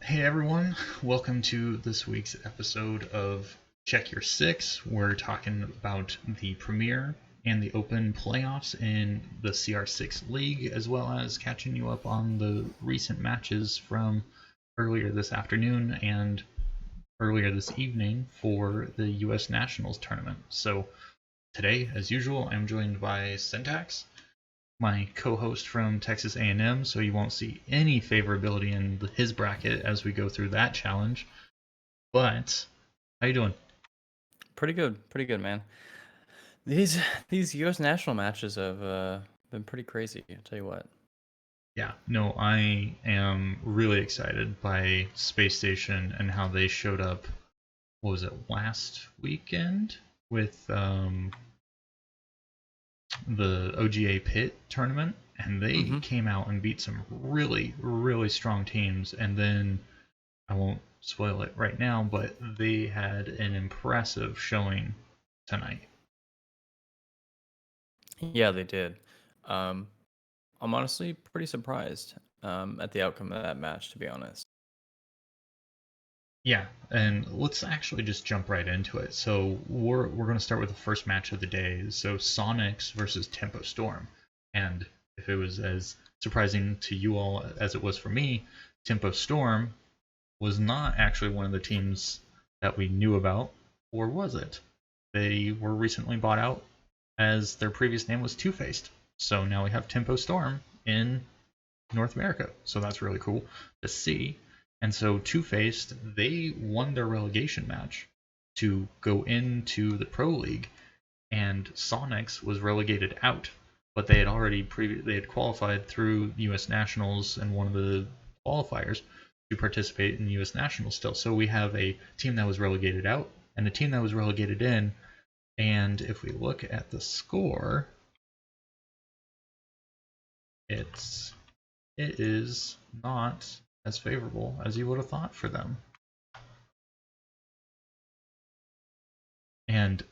Hey everyone, welcome to this week's episode of Check Your Six. We're talking about the Premier and the Open playoffs in the CR6 League, as well as catching you up on the recent matches from earlier this afternoon and earlier this evening for the US Nationals tournament. So today, as usual, I'm joined by Syntax, my co-host from Texas A&M, so you won't see any favorability in his bracket as we go through that challenge. But how you doing? Pretty good, man. These these U.S. national matches have been pretty crazy. I'll tell you what. Yeah, no, I am really excited by Space Station and how they showed up. What was it, last weekend with the OGA Pit tournament, and they Mm-hmm. came out and beat some really, really strong teams. And then I won't spoil it right now, but they had an impressive showing tonight. Yeah, they did. Um, I'm honestly pretty surprised at the outcome of that match, to be honest. Yeah, and let's actually just jump right into it. So we're going to start with the first match of the day. So Sonics versus Tempo Storm, and if it was as surprising to you all as it was for me, Tempo Storm was not actually one of the teams that we knew about, or was it? They were recently bought out as their previous name was Two Faced. So now we have Tempo Storm in North America. So that's really cool to see. And so Two Faced, they won their relegation match to go into the Pro League, and Sonics was relegated out. But they had already they had qualified through U.S. Nationals and one of the qualifiers to participate in the U.S. Nationals still. So we have a team that was relegated out and a team that was relegated in. And if we look at the score, it's it is not as favorable as you would have thought for them. And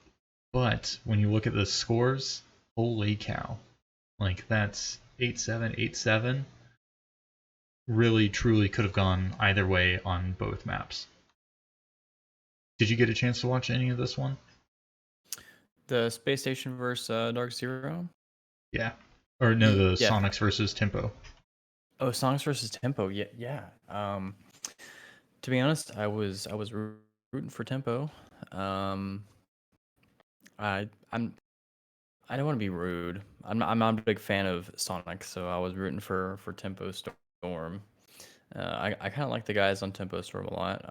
but when you look at the scores, holy cow. Like that's 8-7, 8-7. Really truly could have gone either way on both maps. Did you get a chance to watch any of this one? The Space Station versus Dark Zero. Yeah. Or no, the Yeah. Sonics versus Tempo. Oh, Songs versus Tempo. Yeah, yeah. To be honest, I was rooting for Tempo. Um, I'm I don't want to be rude. I'm not a big fan of Sonic, so I was rooting for Tempo Storm. I kind of like the guys on Tempo Storm a lot.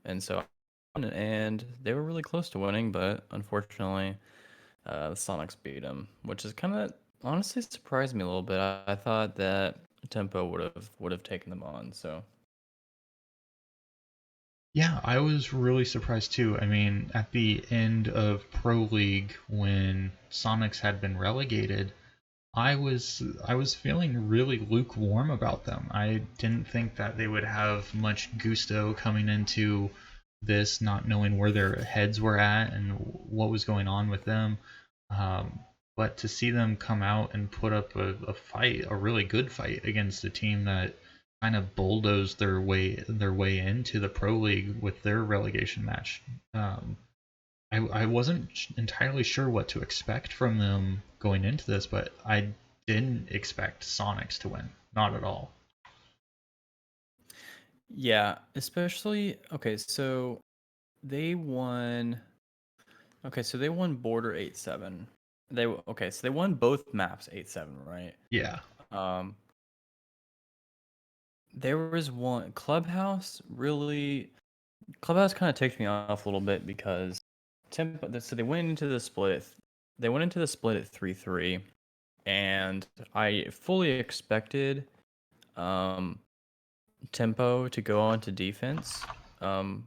And so and they were really close to winning, but unfortunately, the Sonics beat them, which is kind of honestly surprised me a little bit. I thought that Tempo would have taken them on. So Yeah, I was really surprised too. I mean, at the end of Pro League when Sonics had been relegated, I was feeling really lukewarm about them. I didn't think that they would have much gusto coming into this, not knowing where their heads were at and what was going on with them. Um, but to see them come out and put up a fight, a really good fight against a team that kind of bulldozed their way into the pro league with their relegation match. I wasn't entirely sure what to expect from them going into this, but I didn't expect Sonics to win. Not at all. yeah, especially okay. So they won. Okay, so they won Border 8-7. Okay, so they won both maps 8-7, right? Yeah. Um, there was one Clubhouse kind of ticked me off a little bit because Tempo. So They went into the split at 3-3, and I fully expected um, Tempo to go on to defense um,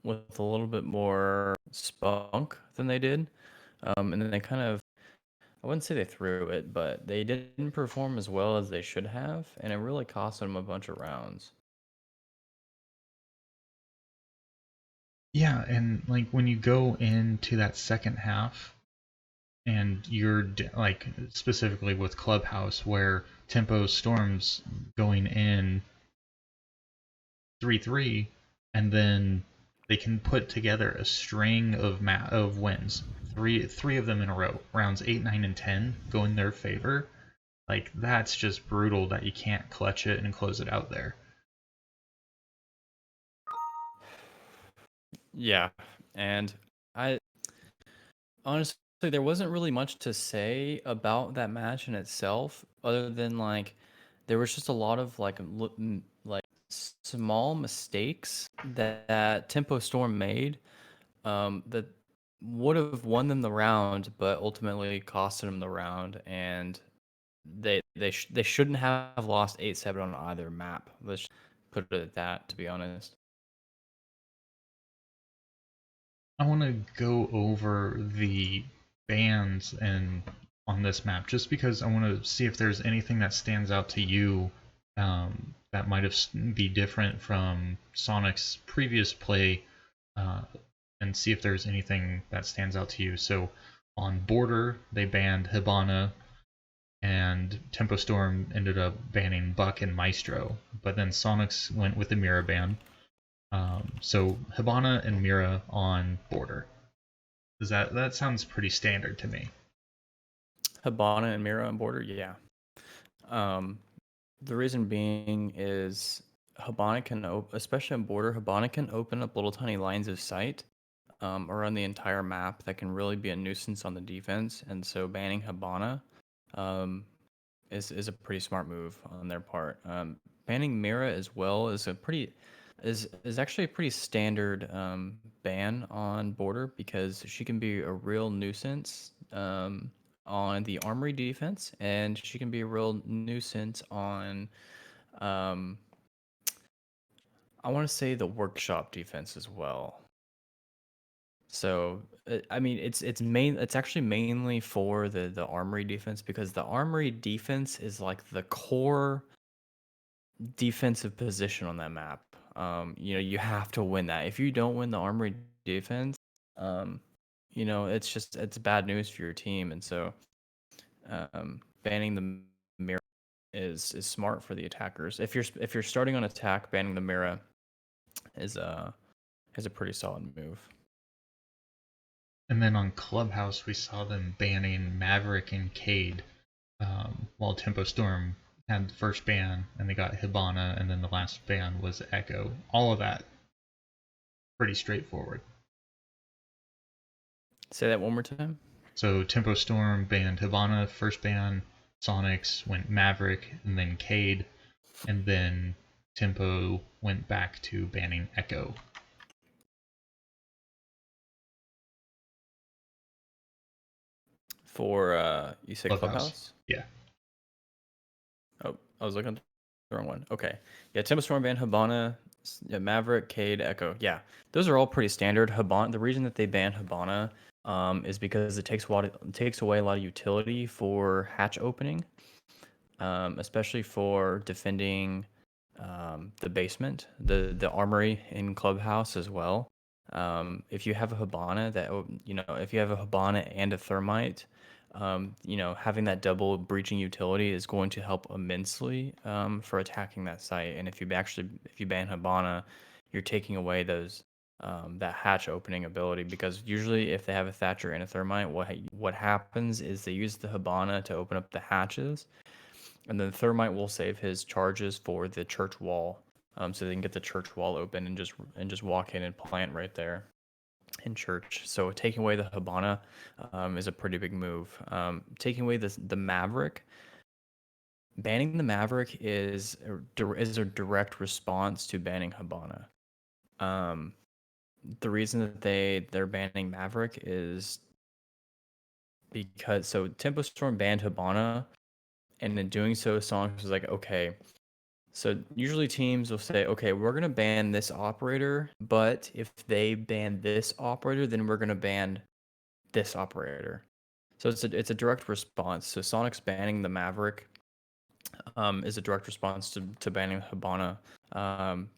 with a little bit more spunk than they did. And then they kind of, I wouldn't say they threw it, but they didn't perform as well as they should have, and it really cost them a bunch of rounds. Yeah, and like when you go into that second half and you're like specifically with Clubhouse where Tempo Storms going in 3-3, and then they can put together a string of wins, three of them in a row. Rounds 8, 9, and 10 go in their favor. Like that's just brutal that you can't clutch it and close it out there. Yeah, and I honestly there wasn't really much to say about that match in itself, other than like there was just a lot of like small mistakes that Tempo Storm made that would have won them the round, but ultimately costed them the round, and they shouldn't have lost 8-7 on either map. Let's put it at that, to be honest. I want to go over the bands and on this map just because I want to see if there's anything that stands out to you that might have be different from Sonic's previous play, uh, and see if there's anything that stands out to you. So on Border, they banned Hibana, and Tempo Storm ended up banning Buck and Maestro, but then Sonics went with the Mira ban. So Hibana and Mira on Border. Does that sounds pretty standard to me? Hibana and Mira on Border, yeah. Um, the reason being is Hibana can, especially on Border, Hibana can open up little tiny lines of sight around the entire map that can really be a nuisance on the defense. And so banning Hibana um, is a pretty smart move on their part. Banning Mira as well is actually a pretty standard ban on Border because she can be a real nuisance on the armory defense, and she can be a real nuisance on um, I want to say the workshop defense as well. So I mean, it's actually mainly for the armory defense because the armory defense is like the core defensive position on that map. You have to win that. If you don't win the armory defense, um, it's bad news for your team. And so banning the mirror is smart for the attackers. If you're starting on attack, banning the mirror is a pretty solid move. And then on Clubhouse, we saw them banning Maverick and Cade, while Tempo Storm had the first ban, and they got Hibana, and then the last ban was Echo. All of that pretty straightforward. Say that one more time. So Tempo Storm banned Hibana, first ban. Sonics went Maverick, and then Cade, and then Tempo went back to banning Echo. For you said Clubhouse. Clubhouse? Yeah. Oh, I was looking at the wrong one. Okay. Yeah, Tempo Storm banned Hibana, Maverick, Cade, Echo. Yeah, those are all pretty standard. Hibana. The reason that they banned Hibana is because it takes away a lot of utility for hatch opening, especially for defending the basement, the armory in Clubhouse as well. If you have a Hibana if you have a Hibana and a Thermite, having that double breaching utility is going to help immensely for attacking that site. And if you ban Hibana, you're taking away that hatch opening ability because usually if they have a Thatcher and a Thermite, what happens is they use the Hibana to open up the hatches, and then Thermite will save his charges for the church wall, so they can get the church wall open and just walk in and plant right there in church. So taking away the Hibana is a pretty big move. Taking away the Maverick, banning the Maverick is a direct response to banning Hibana. The reason that they're banning Maverick is because Tempo Storm banned Hibana, and in doing so, Sonic was like, okay. So usually teams will say, okay, we're gonna ban this operator, but if they ban this operator, then we're gonna ban this operator. So it's a direct response. So Sonic's banning the Maverick is a direct response to banning Hibana,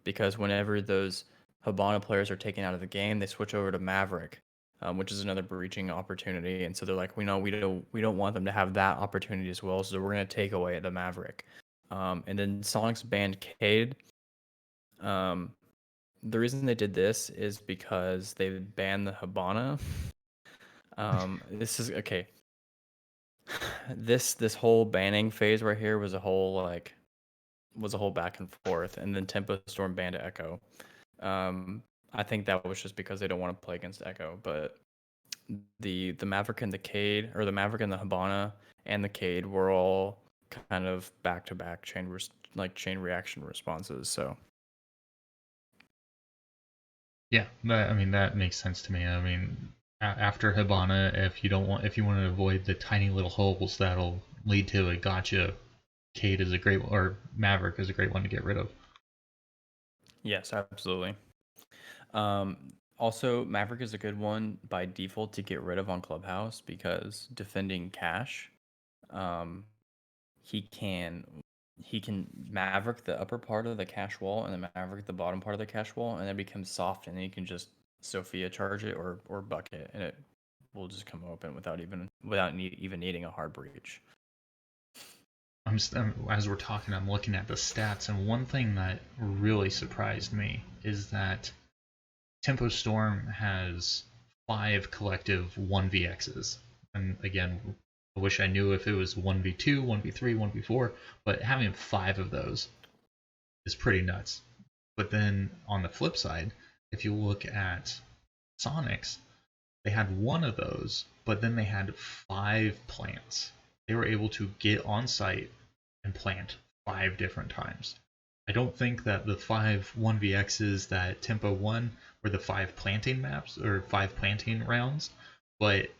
because whenever those Hibana players are taken out of the game, they switch over to Maverick, which is another breaching opportunity. And so they're like, we don't want them to have that opportunity as well. So we're gonna take away the Maverick. And then Sonic's banned Cade. Um, the reason they did this is because they banned the Habana. This is okay. This whole banning phase right here was a whole back and forth, and then Tempo Storm banned Echo. Um, I think that was just because they don't want to play against Echo, but the Maverick and the Cade, or the Maverick and the Habana and the Cade were all kind of back to back chain reaction responses. So Yeah, I mean that makes sense to me. I mean, after Hibana, if you want to avoid the tiny little holes that'll lead to a gotcha, Cade is a great or Maverick is a great one to get rid of. yes, absolutely. Um, Also, Maverick is a good one by default to get rid of on Clubhouse because defending cash, um, he can he can Maverick the upper part of the cash wall and then Maverick the bottom part of the cash wall, and it becomes soft, and then you can just Sophia charge it or bucket, and it will just come open even needing a hard breach. As we're talking, I'm looking at the stats, and one thing that really surprised me is that Tempo Storm has 5 collective 1vx's. And again, I wish I knew if it was 1v2, 1v3, 1v4, but having 5 of those is pretty nuts. But then on the flip side, if you look at Sonics, they had one of those, but then they had 5 plants. They were able to get on site and plant 5 different times. I don't think that the 5 1vx's that Tempo won were the 5 planting maps or 5 planting rounds, but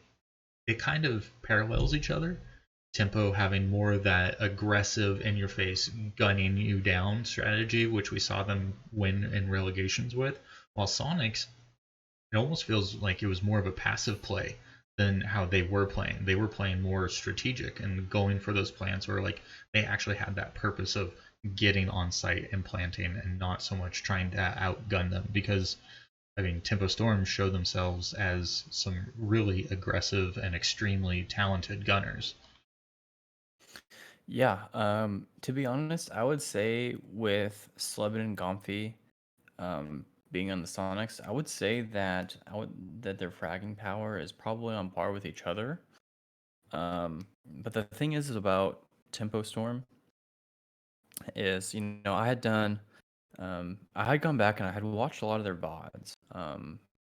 it kind of parallels each other. Tempo having more of that aggressive in your face gunning you down strategy, which we saw them win in relegations with, while Sonics, it almost feels like it was more of a passive play than how they were playing. They were playing more strategic and going for those plants, or like they actually had that purpose of getting on site and planting and not so much trying to outgun them. Because I mean, Tempo Storm show themselves as some really aggressive and extremely talented gunners. Yeah, to be honest, I would say with Slebin and Gomfy, being on the Sonics, I would say that their fragging power is probably on par with each other. But the thing is about Tempo Storm is, I had gone back and I had watched a lot of their VODs,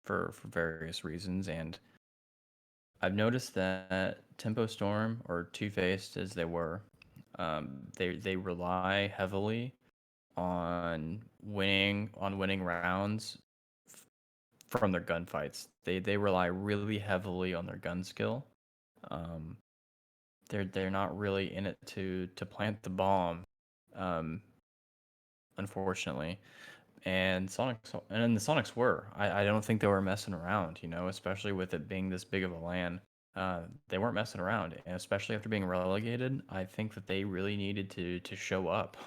for various reasons, and I've noticed that Tempo Storm, or Two Faced as they were, they rely heavily on winning rounds from their gunfights. They rely really heavily on their gun skill. Um, they're not really in it to plant the bomb, um, unfortunately. And the Sonics were. I don't think they were messing around. Especially with it being this big of a LAN. They weren't messing around, and especially after being relegated, I think that they really needed to show up.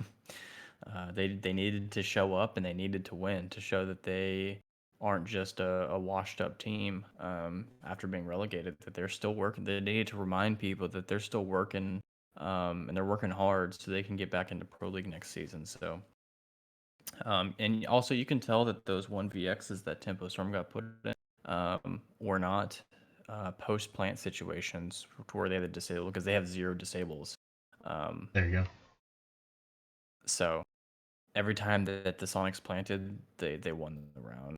They needed to show up, and they needed to win to show that they aren't just a washed up team, after being relegated. That they're still working. They needed to remind people that they're still working, and they're working hard so they can get back into Pro League next season. So. And also, you can tell that those 1vx's that Tempo Storm got put in, were not post plant situations where they had to disable, because they have 0 disables. Um, There you go. so every time that the Sonics planted, they won the round.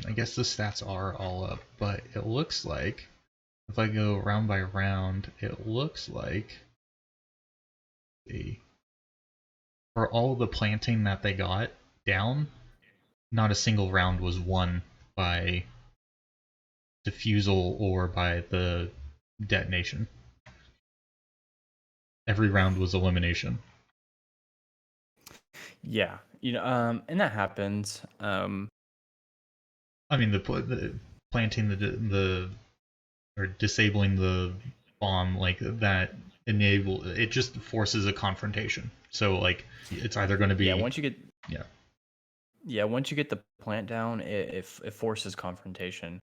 I guess the stats are all up, but it looks like if I go round by round, it looks like the for all the planting that they got down, not a single round was won by defusal or by the detonation. Every round was elimination. Yeah, and that happens. I mean, the planting the or disabling the bomb like that enable it just forces a confrontation. So like it's either going to Yeah, be yeah. once you get the plant down, it forces confrontation.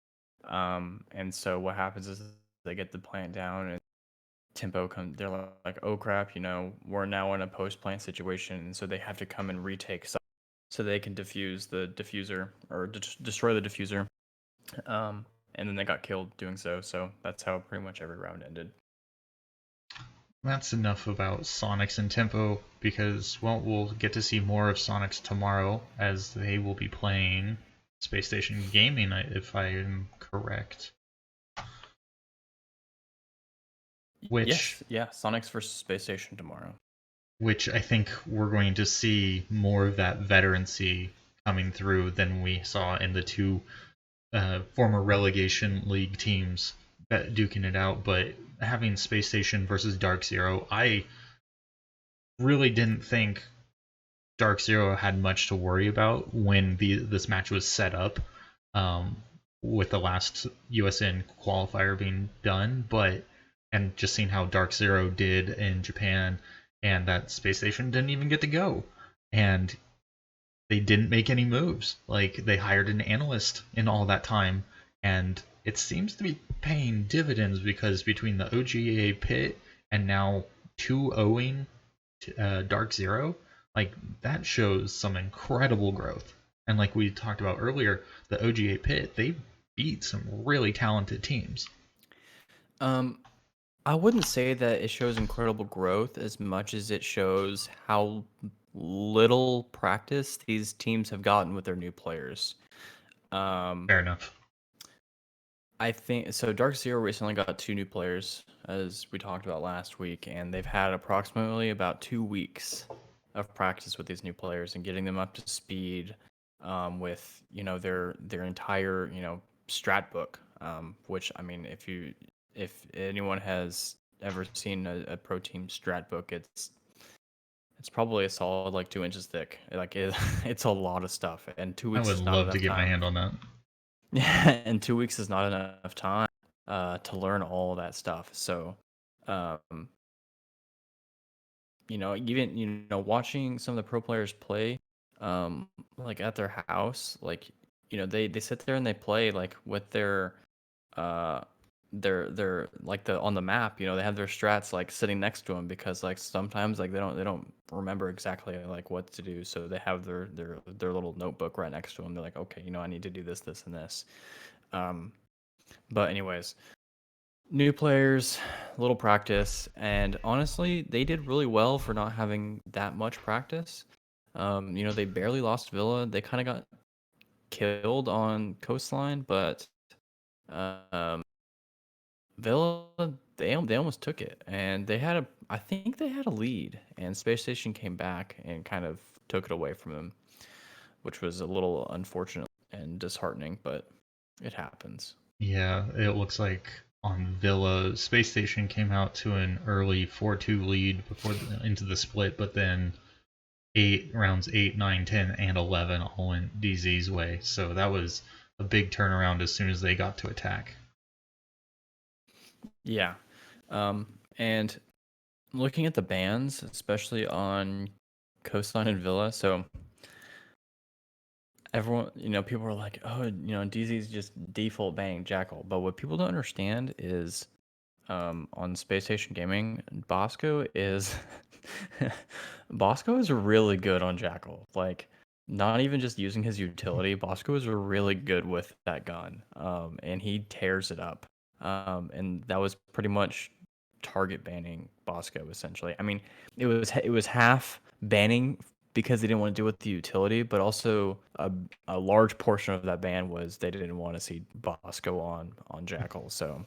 And so what happens is they get the plant down, Tempo come, they're like, oh crap, we're now in a post plant situation, and so they have to come and retake so they can defuse the diffuser or destroy the diffuser. And then they got killed doing so. So that's how pretty much every round ended. That's enough about Sonics and Tempo because, well, we'll get to see more of Sonics tomorrow as they will be playing Space Station Gaming, if I am correct. Which, yes, yeah, Sonics versus Space Station tomorrow. Which I think we're going to see more of that veterancy coming through than we saw in the two former relegation league teams duking it out. But having Space Station versus Dark Zero, I really didn't think Dark Zero had much to worry about when this match was set up, um, with the last USN qualifier being done. But and just seeing how Dark Zero did in Japan, and that Space Station didn't even get to go, and they didn't make any moves. Like, they hired an analyst in all that time, and it seems to be paying dividends because between the OGA pit and now 2-0ing Dark Zero, like, that shows some incredible growth. And like we talked about earlier, the OGA pit, they beat some really talented teams. Um, I wouldn't say that it shows incredible growth as much as it shows how little practice these teams have gotten with their new players. Fair enough. I think so. Dark Zero recently got two new players, as we talked about last week, and they've had approximately about 2 weeks of practice with these new players and getting them up to speed, with their entire strat book. Which, I mean, if anyone has ever seen a pro team strat book, it's probably a solid like 2 inches thick. Like it's a lot of stuff, and two I weeks would is not love to enough get my time. hand on that. And 2 weeks is not enough time to learn all that stuff. So, um, even watching some of the pro players play, like at their house, like they sit there and they play like with uh their like the on the map. They have their strats like sitting next to them because like sometimes like they don't remember exactly like what to do, so they have their little notebook right next to them. They're like, okay, I need to do this, and this. Um, But anyways, new players, little practice, and honestly, they did really well for not having that much practice. They barely lost Villa. They kind of got killed on Coastline, but um, Villa they almost took it, and I think they had a lead, and Space Station came back and kind of took it away from them, which was a little unfortunate and disheartening, but it happens. Yeah, it looks like on Villa, Space Station came out to an early 4-2 lead into the split, but then rounds 8, 9, 10, and 11 all went DZ's way. So that was a big turnaround as soon as they got to attack. Yeah. And looking at the bans, especially on Coastline and Villa, so everyone, people are like, oh, DZ's just default banning Jackal. But what people don't understand is, on Space Station Gaming, Bosco is Bosco is really good on Jackal. Like, not even just using his utility, Bosco is really good with that gun. And he tears it up. And that was pretty much target banning Bosco essentially. I mean, it was half banning because they didn't want to deal with the utility, but also a large portion of that ban was they didn't want to see Bosco on Jackal. So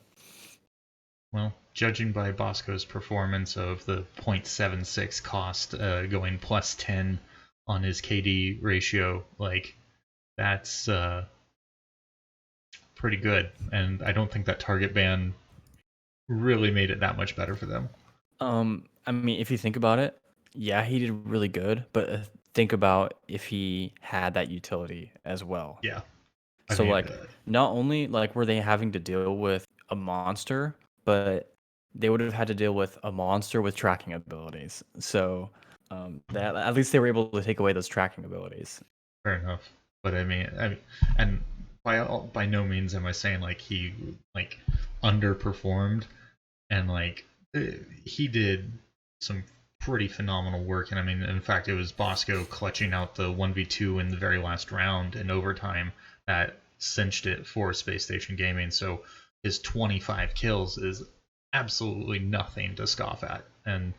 Well, judging by Bosco's performance of the .76 cost, going plus 10 on his KD ratio, like, that's pretty good. And I don't think that target ban really made it that much better for them. I mean, if you think about it, yeah, he did really good, but think about if he had that utility as well. Yeah. I So mean, like, not only like were they having to deal with a monster, but they would have had to deal with a monster with tracking abilities. So that at least they were able to take away those tracking abilities. fair enough. But I mean, and by no means am I saying like he like underperformed, and like he did some pretty phenomenal work, and I mean, in fact, it was Bosco clutching out the 1v2 in the very last round in overtime that cinched it for Space Station Gaming. So his 25 kills is absolutely nothing to scoff at, and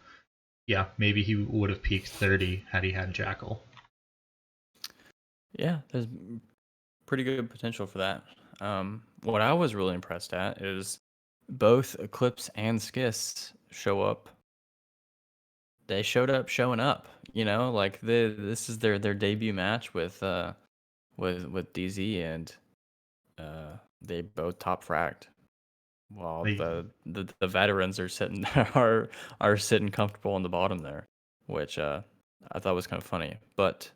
yeah, maybe he would have peaked 30 had he had Jackal. Yeah, there's pretty good potential for that. What I was really impressed at is both Eclipse and Skis show up. They showed up showing up. Like this is their debut match with DZ, and they both top fragged, while They, the veterans are sitting are sitting comfortable on the bottom there, which I thought was kind of funny. But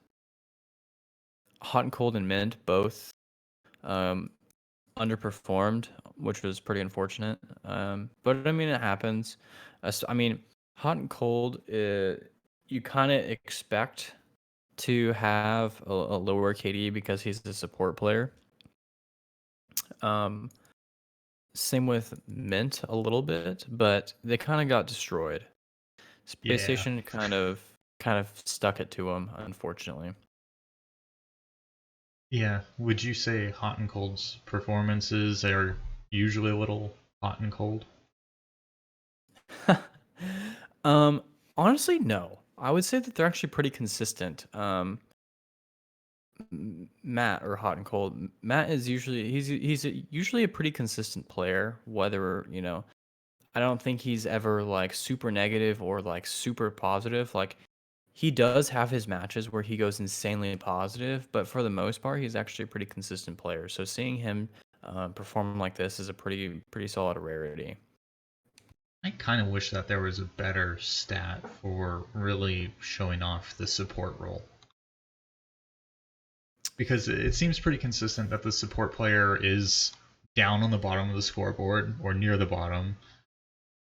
Hot and Cold and Mint both um, underperformed, which was pretty unfortunate. But I mean, it happens. I mean, Hot and Cold, you kind of expect to have a lower KD because he's a support player. Um, Same with Mint a little bit, but they kind of got destroyed. Space yeah, Station kind of stuck it to him, unfortunately. yeah. Would you say Hot and Cold's performances are usually a little hot and cold? um, Honestly, no. I would say that they're actually pretty consistent. Matt, or Hot and Cold. Matt is usually usually a pretty consistent player. Whether I don't think he's ever like super negative or like super positive. Like, he does have his matches where he goes insanely positive, but for the most part, he's actually a pretty consistent player. So seeing him perform like this is a pretty solid rarity. I kind of wish that there was a better stat for really showing off the support role. Because it seems pretty consistent that the support player is down on the bottom of the scoreboard or near the bottom.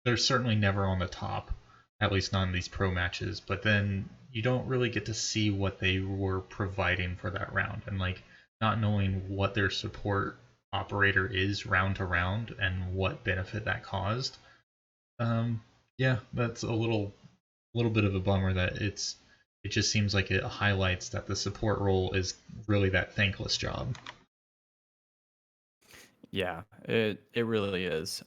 They're certainly never on the top, at least not in these pro matches, but then you don't really get to see what they were providing for that round. And like not knowing what their support operator is round to round and what benefit that caused. Um, yeah, that's a little bit of a bummer that it just seems like it highlights that the support role is really that thankless job. Yeah, it really is.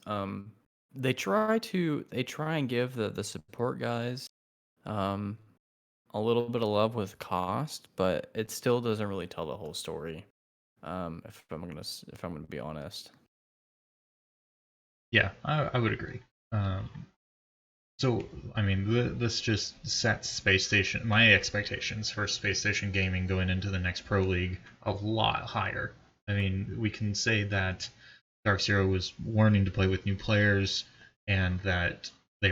They try and give the support guys um a little bit of love with cost, but it still doesn't really tell the whole story. If I'm gonna be honest. Yeah, I would agree. Um, so, I mean, this just sets Space Station, my expectations for Space Station Gaming going into the next Pro League a lot higher. I mean, we can say that Dark Zero was learning to play with new players and that they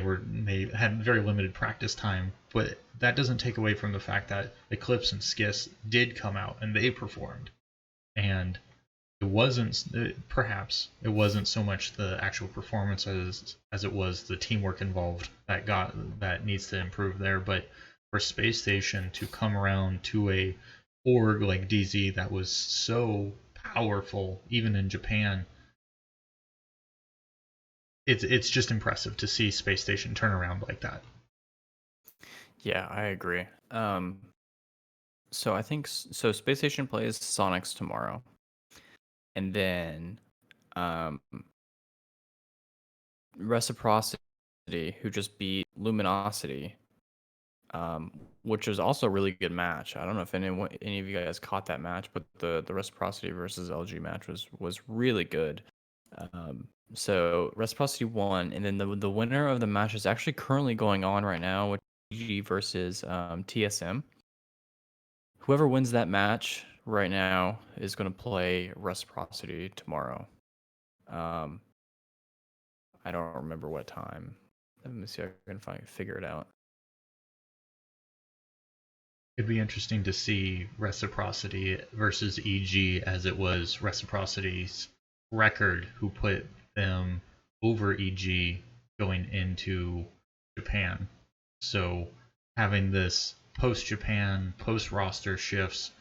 had very limited practice time, but that doesn't take away from the fact that Eclipse and Skis did come out and they performed. And it wasn't perhaps it wasn't so much the actual performance as it was the teamwork involved that needs to improve there. But for Space Station to come around to a org like DZ that was so powerful even in Japan, it's just impressive to see Space Station turn around like that. Yeah, I agree. So I think so. Space Station plays Sonics tomorrow, and then um, Reciprocity, who just beat Luminosity, um, which was also a really good match. I don't know if any of you guys caught that match, but the Reciprocity versus LG match was really good. So Reciprocity won, and then the winner of the match is actually currently going on right now, which is G versus TSM. Whoever wins that match right now is going to play Reciprocity tomorrow. Um, I don't remember what time. Let me see if I can figure it out. It'd be interesting to see Reciprocity versus EG as it was Reciprocity's record who put them over EG going into Japan. So having this post Japan, post roster shifts,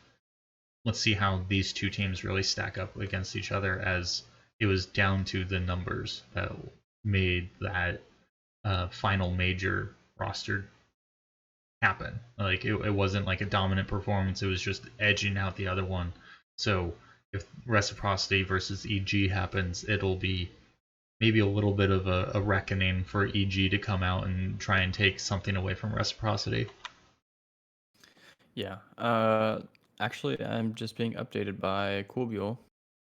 let's see how these two teams really stack up against each other as it was down to the numbers that made that final major roster happen. Like it wasn't like a dominant performance. It was just edging out the other one. So if Reciprocity versus EG happens, it'll be maybe a little bit of a reckoning for EG to come out and try and take something away from Reciprocity. Yeah. Actually, I'm just being updated by Coolbuel.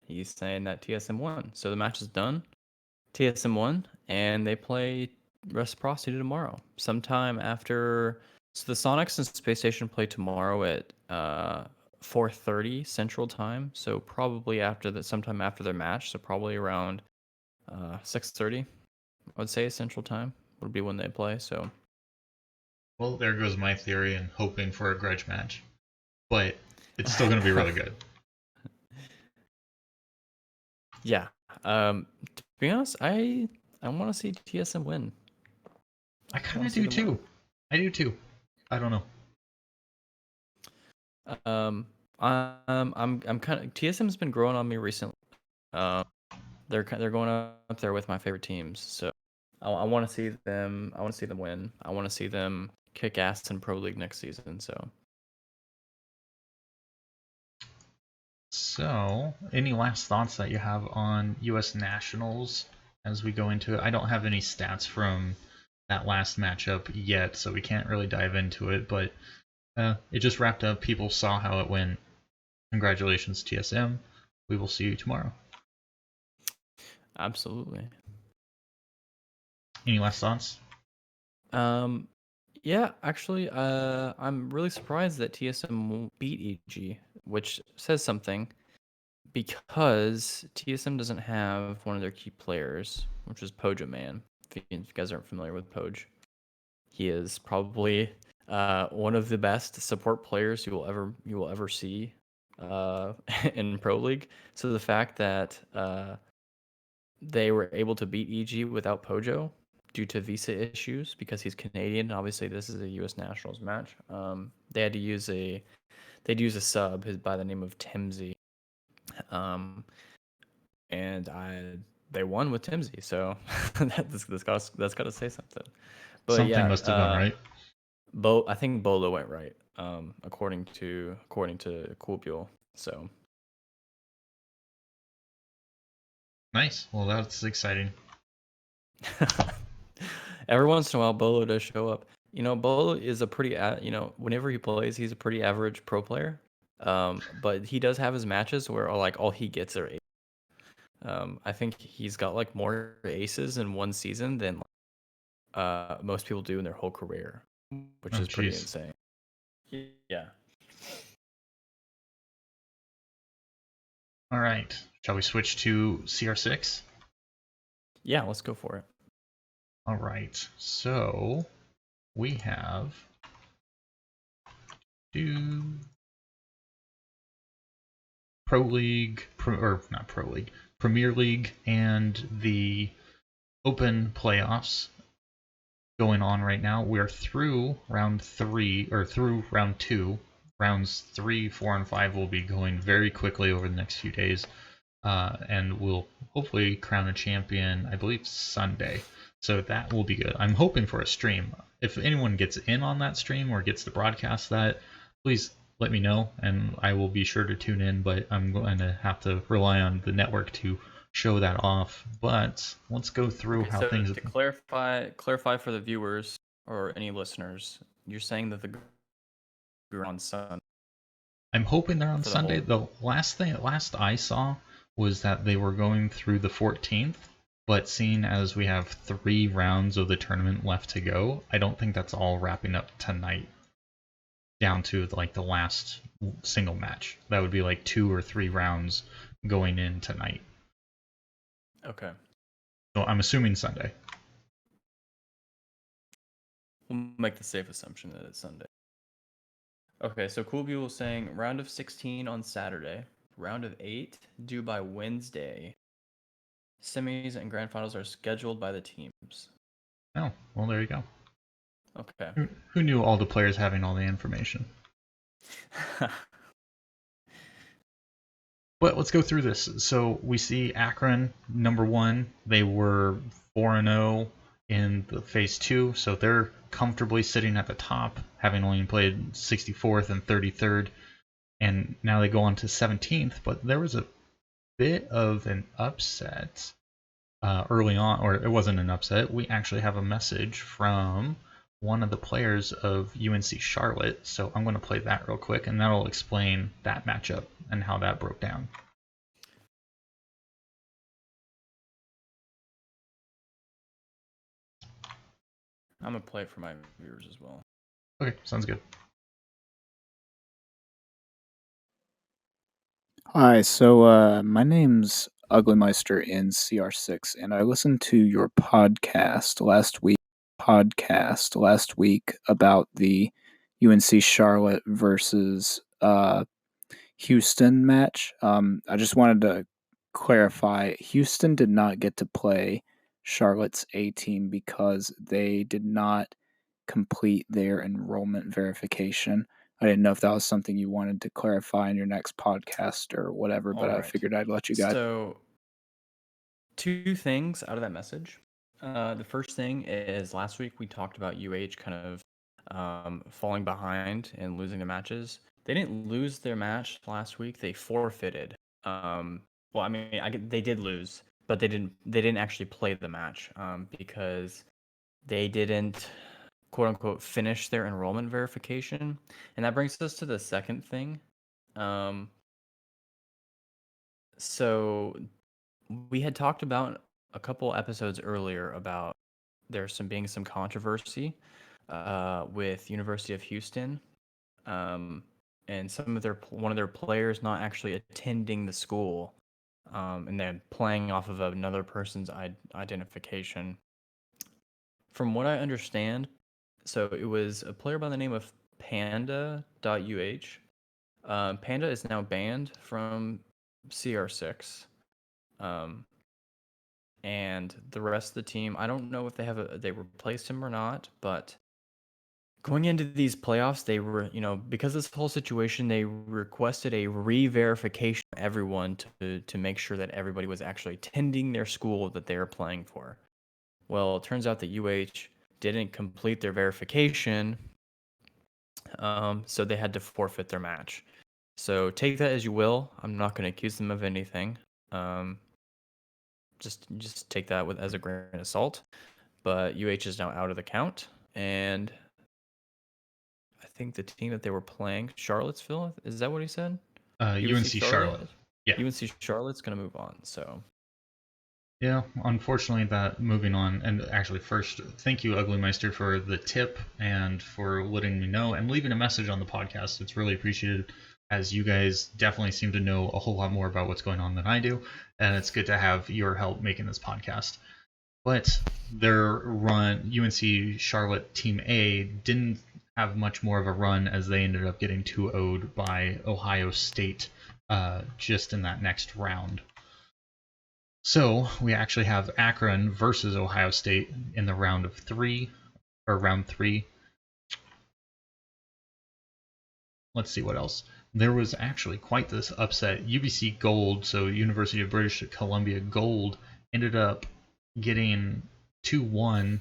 He's saying that TSM won. So the match is done. TSM won, and they play Reciprocity tomorrow. Sometime after. So the Sonics and Space Station play tomorrow at 4:30 Central Time. So probably after that, sometime after their match. So probably around 6:30, I would say Central Time would be when they play. So Well, there goes my theory and hoping for a grudge match, but it's still going to be really good. Yeah. To be honest, I want to see TSM win. I kind of do too. I do too. I don't know. I'm kind of TSM's been growing on me recently. They're going up there with my favorite teams, so I want to see them. I want to see them win. I want to see them kick ass in Pro League next season. So, any last thoughts that you have on U.S. Nationals as we go into it? I don't have any stats from that last matchup yet, so we can't really dive into it, but it just wrapped up. People saw how it went. Congratulations, TSM. We will see you tomorrow. Absolutely. Any last thoughts? Yeah, actually, I'm really surprised that TSM won't beat EG, which says something because TSM doesn't have one of their key players, which is Pojo Man. If you guys aren't familiar with Poj, he is probably one of the best support players you will ever see in Pro League. So the fact that they were able to beat EG without Pojo due to visa issues because he's Canadian. Obviously, this is a U.S. Nationals match. They had to use a sub by the name of Timsy, and they won with Timsy. So that's got to say something. But Something yeah, must have gone right. I think Bolo went right, according to Coolbuel. So Nice. Well, that's exciting. every once in a while, Bolo does show up. Bolo is a pretty, whenever he plays, he's a pretty average pro player. But he does have his matches where like all he gets are aces. I think he's got like more aces in one season than most people do in their whole career, which Oh, is pretty jeez. insane. Yeah. All right. Shall we switch to CR6? Yeah, let's go for it. All right. So we have Pro League, or not Pro League, Premier League, and the Open playoffs going on right now. We're through round 3, or through round 2. Rounds 3, 4, and 5 will be going very quickly over the next few days. And we'll hopefully crown a champion, I believe, Sunday. So that will be good. I'm hoping for a stream. If anyone gets in on that stream or gets to broadcast that, please let me know, and I will be sure to tune in. But I'm going to have to rely on the network to show that off. But let's go through how things. To clarify for the viewers or any listeners, you're saying that the are on Sunday. I'm hoping they're on Sunday. The last I saw was that they were going through the 14th, but seeing as we have 3 rounds of the tournament left to go, I don't think that's all wrapping up tonight down to like the last single match. That would be like 2 or 3 rounds going in tonight. Okay. So I'm assuming Sunday. We'll make the safe assumption that it's Sunday. Okay, so Coolview was saying round of 16 on Saturday, round of 8 due by Wednesday. Semis and grand finals are scheduled by the teams. Oh, well, there you go. Okay. Who knew all the players having all the information? But let's go through this. So we see Akron, number 1. They were 4-0 in the phase 2, so they're comfortably sitting at the top, having only played 64th and 33rd, and now they go on to 17th. But there was a bit of an upset early on, or it wasn't an upset. We actually have a message from one of the players of UNC Charlotte, so I'm going to play that real quick, and that'll explain that matchup and how that broke down. I'm gonna play it for my viewers as well. Okay, sounds good. Hi, so my name's Uglymeister in CR6, and I listened to your podcast last week about the UNC Charlotte versus Houston match. I just wanted to clarify: Houston did not get to play Charlotte's A team because they did not complete their enrollment verification. I didn't know if that was something you wanted to clarify in your next podcast or whatever, but I figured I'd let you guys. So, 2 things out of that message. The first thing is last week we talked about UH kind of falling behind and losing the matches. They didn't lose their match last week. They forfeited. Well, I mean, they did lose, but they didn't actually play the match because they didn't quote unquote finish their enrollment verification. And that brings us to the second thing. So we had talked about a couple episodes earlier about there's being some controversy with University of Houston, and one of their players not actually attending the school, and then playing off of another person's identification. From what I understand, so it was a player by the name of Panda.uh. Panda is now banned from CR6. And the rest of the team, I don't know if they replaced him or not, but going into these playoffs, they were, because of this whole situation, they requested a re-verification of everyone to make sure that everybody was actually attending their school that they were playing for. Well, it turns out that UH didn't complete their verification, so they had to forfeit their match. So take that as you will. I'm not going to accuse them of anything. Just take that as a grain of salt. But UH is now out of the count, and I think the team that they were playing, Charlottesville, is that what he said? UNC Charlotte. Yeah. UNC Charlotte's going to move on, so. Yeah, unfortunately, that moving on. And actually, first, thank you, Uglymeister, for the tip and for letting me know and leaving a message on the podcast. It's really appreciated, as you guys definitely seem to know a whole lot more about what's going on than I do. And it's good to have your help making this podcast. But their run, UNC Charlotte Team A, didn't have much more of a run as they ended up getting 2-0'd by Ohio State just in that next round. So we actually have Akron versus Ohio State in the round 3. Let's see what else. There was actually quite this upset. UBC Gold, so University of British Columbia Gold, ended up getting 2-1,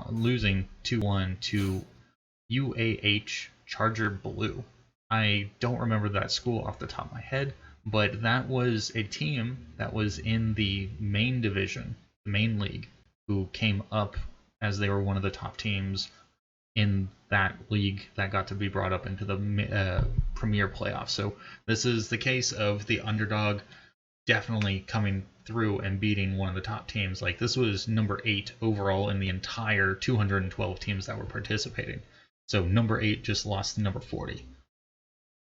losing 2-1 to UAH Charger Blue. I don't remember that school off the top of my head, but that was a team that was in the main division, the main league, who came up as they were one of the top teams in that league that got to be brought up into the premier playoffs. So this is the case of the underdog definitely coming through and beating one of the top teams. Like, this was number 8 overall in the entire 212 teams that were participating. So number 8 just lost to number 40.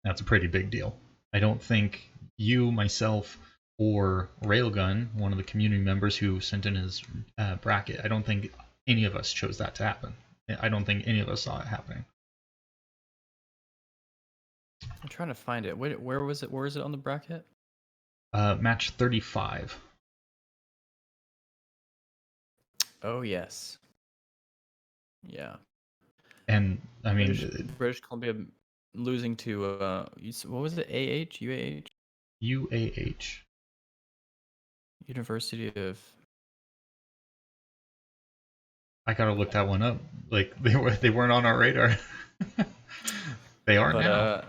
That's a pretty big deal. I don't think you, myself, or Railgun, one of the community members who sent in his bracket, I don't think any of us chose that to happen. I don't think any of us saw it happening. I'm trying to find it. Wait, where was it? Where is it on the bracket? Match 35. Oh, yes. Yeah. And, I mean... British Columbia losing to, what was it? AH? UAH? UAH. University of... I gotta look that one up. Like they weren't on our radar. They are But now.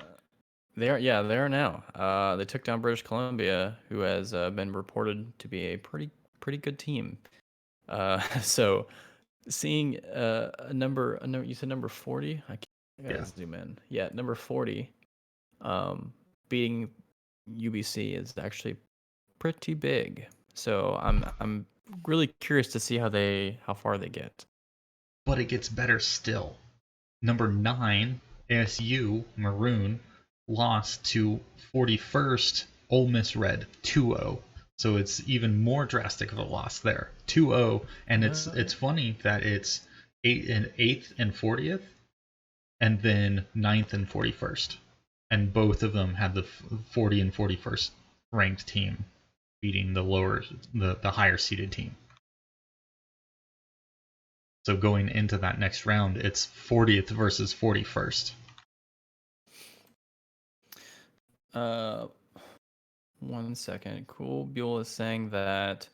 they are now. They took down British Columbia, who has been reported to be a pretty good team. So seeing a number, you said number 40. I gotta Yeah. zoom in. Yeah, number 40, beating UBC is actually pretty big. So I'm really curious to see how far they get. But it gets better still. Number 9, ASU Maroon, lost to 41st Ole Miss Red 2-0. So it's even more drastic of a loss there. 2-0, and it's funny that it's 8th and 40th, and then 9th and 41st. And both of them had the 40 and 41st ranked team beating the higher seeded team. So going into that next round, it's 40th versus 41st. Uh, 1 second. Cool Buell is saying that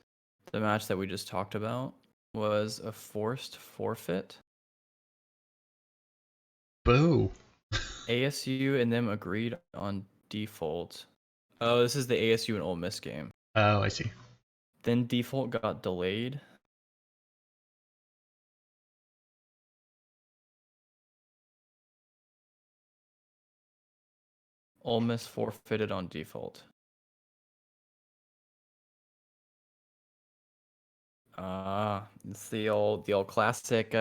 the match that we just talked about was a forced forfeit. Boo. ASU and them agreed on default. Oh, this is the ASU and Ole Miss game. Oh, I see. Then default got delayed. Ole Miss forfeited on default. It's the old classic.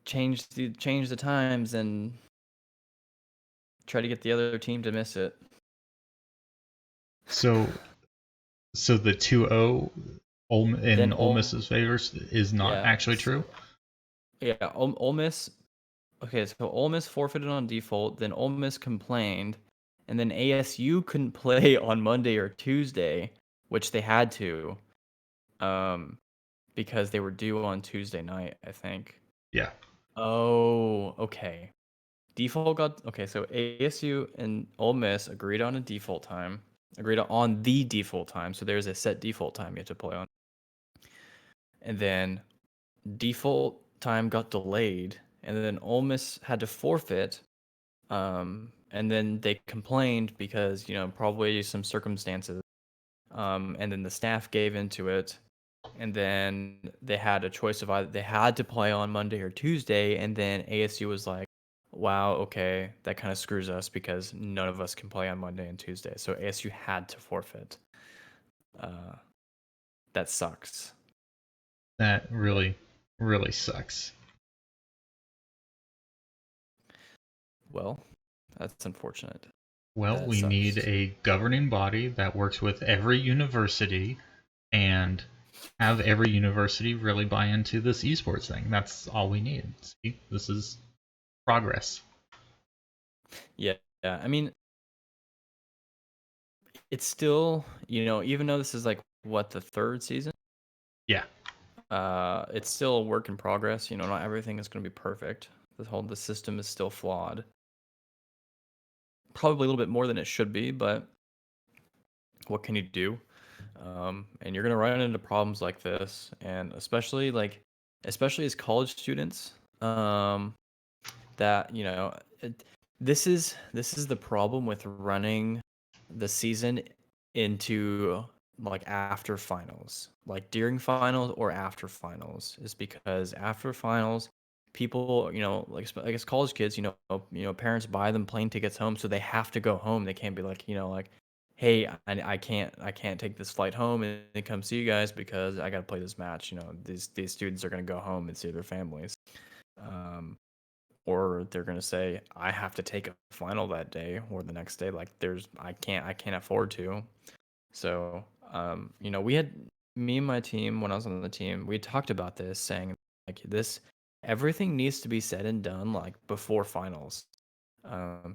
Change the times and try to get the other team to miss it. So the 2-0 in Ole Miss's favors is not actually true? Yeah, Ole Miss. Okay, so Ole Miss forfeited on default, then Ole Miss complained, and then ASU couldn't play on Monday or Tuesday, which they had to, because they were due on Tuesday night, I think. Yeah. Oh, okay. Default got okay. So ASU and Ole Miss agreed on a default time. Agreed on the default time. So there's a set default time you have to play on. And then default time got delayed, and then Ole Miss had to forfeit. And then they complained because probably some circumstances. And then the staff gave into it, and then they had a choice of either they had to play on Monday or Tuesday, and then ASU was like, wow, okay, that kind of screws us because none of us can play on Monday and Tuesday. So ASU had to forfeit. That sucks. That really, really sucks. Well, that's unfortunate. Well, we need a governing body that works with every university and have every university really buy into this esports thing. That's all we need. See, this is progress. Yeah. I mean, it's still, even though this is like what, the third season? Yeah. It's still a work in progress. Not everything is going to be perfect. The system is still flawed. Probably a little bit more than it should be, but what can you do? And you're going to run into problems like this, and especially as college students, that this is the problem with running the season into like after finals, like during finals or after finals, is because after finals people, like I guess college kids, parents buy them plane tickets home, so they have to go home. They can't be like, like, hey, I can't take this flight home and come see you guys because I got to play this match. These students are going to go home and see their families. Or they're going to say, I have to take a final that day or the next day. Like I can't afford to. So, we had, me and my team, when I was on the team, we talked about this, saying like everything needs to be said and done like before finals.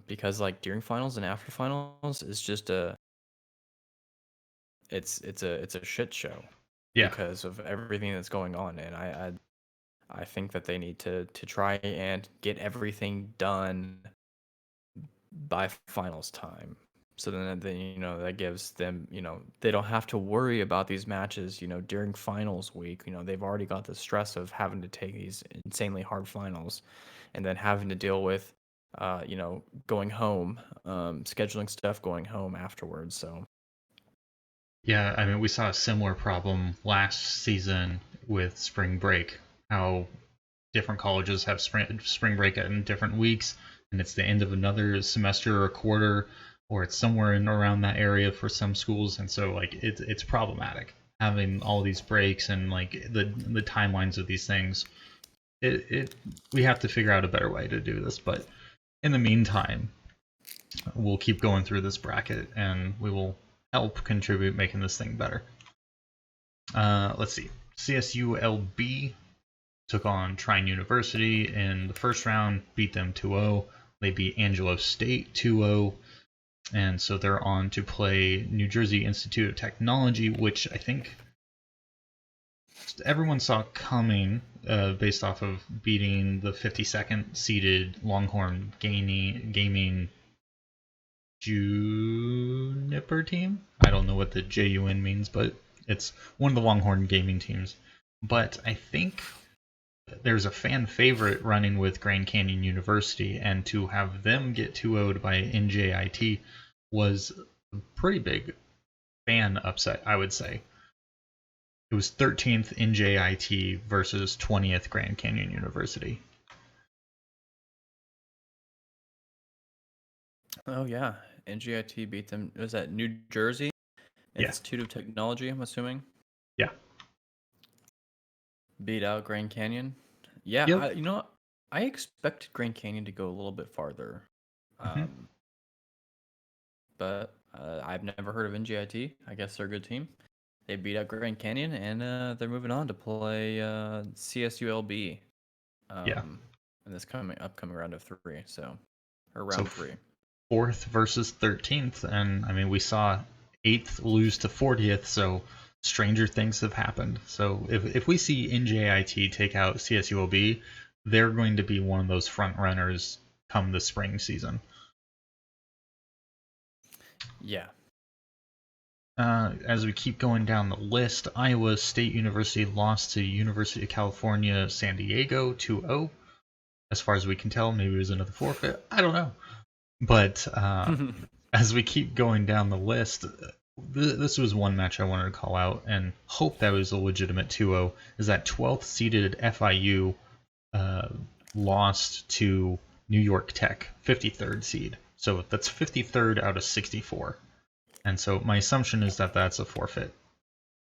Because like during finals and after finals is just it's a shit show. Yeah. Because of everything that's going on. And I think that they need to try and get everything done by finals time. So then that gives them, they don't have to worry about these matches, during finals week. They've already got the stress of having to take these insanely hard finals and then having to deal with, going home, scheduling stuff going home afterwards. So Yeah, I mean, we saw a similar problem last season with spring break. How different colleges have spring break in different weeks, and it's the end of another semester or quarter, or it's somewhere in around that area for some schools, and so like it's problematic having all these breaks and like the timelines of these things. It we have to figure out a better way to do this, but in the meantime, we'll keep going through this bracket and we will help contribute making this thing better. Let's see. CSULB took on Trine University in the first round, beat them 2-0. They beat Angelo State 2-0. And so they're on to play New Jersey Institute of Technology, which I think everyone saw coming based off of beating the 52nd seeded Longhorn Gaming Juniper team. I don't know what the JUN means, but it's one of the Longhorn Gaming teams. But I think there's a fan favorite running with Grand Canyon University, and to have them get 2-0'd by NJIT was a pretty big fan upset, I would say. It was 13th NJIT versus 20th Grand Canyon University. oh yeah, NGIT beat them. Was that New Jersey Yeah. Institute of Technology? I'm assuming. Yeah. Beat out Grand Canyon. Yeah, Yep. I expected Grand Canyon to go a little bit farther, Mhm. but I've never heard of NGIT. I guess they're a good team. They beat out Grand Canyon, and they're moving on to play CSULB Yeah. in this upcoming round of 3. So, or So round 3. 4th versus 13th, and I mean we saw 8th lose to 40th, so stranger things have happened. So if we see NJIT take out CSULB, they're going to be one of those front runners come the spring season. Yeah. As we keep going down the list, Iowa State University lost to University of California San Diego 2-0. As far as we can tell, maybe it was another forfeit. I don't know. But as we keep going down the list, this was one match I wanted to call out and hope that was a legitimate 2-0. Is that 12th seeded FIU lost to New York Tech, 53rd seed. So that's 53rd out of 64. And so my assumption is that that's a forfeit.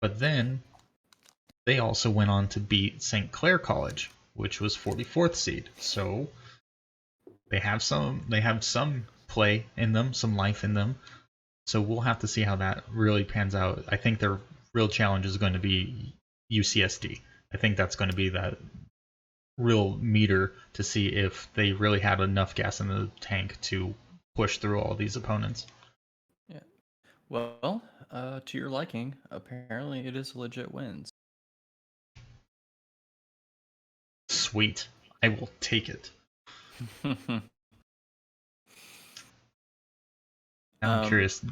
But then they also went on to beat St. Clair College, which was 44th seed. So they have some play in them, some life in them. So we'll have to see how that really pans out. I think their real challenge is going to be UCSD. I think that's going to be that real meter to see if they really had enough gas in the tank to push through all these opponents. Yeah. Well, to your liking, apparently it is legit wins. Sweet. I will take it. Now I'm curious.